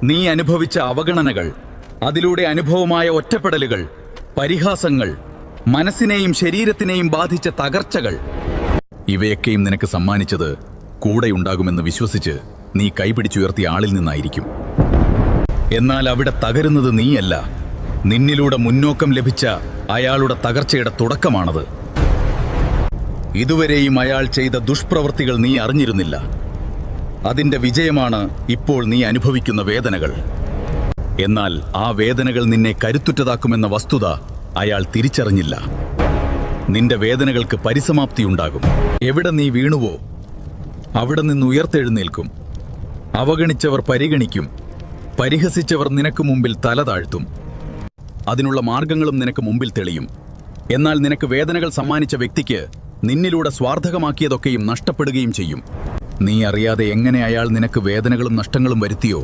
നീ അനുഭവിച്ച അവഗണനകൾ, അതിലൂടെ അനുഭവമായ ഒറ്റപ്പെടലുകൾ, പരിഹാസങ്ങൾ, മനസ്സിനെയും ശരീരത്തിനെയും ബാധിച്ച തകർച്ചകൾ, ഇവയൊക്കെയും നിനക്ക് സമ്മാനിച്ചത് കൂടെയുണ്ടാകുമെന്ന് വിശ്വസിച്ച് നീ കൈപിടിച്ചുയർത്തിയ ആളിൽ നിന്നായിരിക്കും. എന്നാൽ അവിടെ തകരുന്നത് നീയല്ല, നിന്നിലൂടെ മുന്നോക്കം ലഭിച്ച അയാളുടെ തകർച്ചയുടെ തുടക്കമാണത്. ഇതുവരെയും അയാൾ ചെയ്ത ദുഷ്പ്രവൃത്തികൾ നീ അറിഞ്ഞിരുന്നില്ല. അതിന്റെ വിജയമാണ് ഇപ്പോൾ നീ അനുഭവിക്കുന്ന വേദനകൾ. എന്നാൽ ആ വേദനകൾ നിന്നെ കരുത്തുറ്റതാക്കുമെന്ന വസ്തുത അയാൾ തിരിച്ചറിഞ്ഞില്ല. നിന്റെ വേദനകൾക്ക് പരിസമാപ്തിയുണ്ടാകും. എവിടെ നീ വീണുവോ അവിടെ നിന്ന് ഉയർത്തെഴുന്നേൽക്കും. അവഗണിച്ചവർ പരിഗണിക്കും, പരിഹസിച്ചവർ നിനക്ക് മുമ്പിൽ തല താഴ്ത്തും. അതിനുള്ള മാർഗങ്ങളും നിനക്ക് മുമ്പിൽ തെളിയും. എന്നാൽ നിനക്ക് വേദനകൾ സമ്മാനിച്ച വ്യക്തിക്ക് നിന്നിലൂടെ സ്വാർത്ഥകമാക്കിയതൊക്കെയും നഷ്ടപ്പെടുകയും ചെയ്യും. നീ അറിയാതെ എങ്ങനെ അയാൾ നിനക്ക് വേദനകളും നഷ്ടങ്ങളും വരുത്തിയോ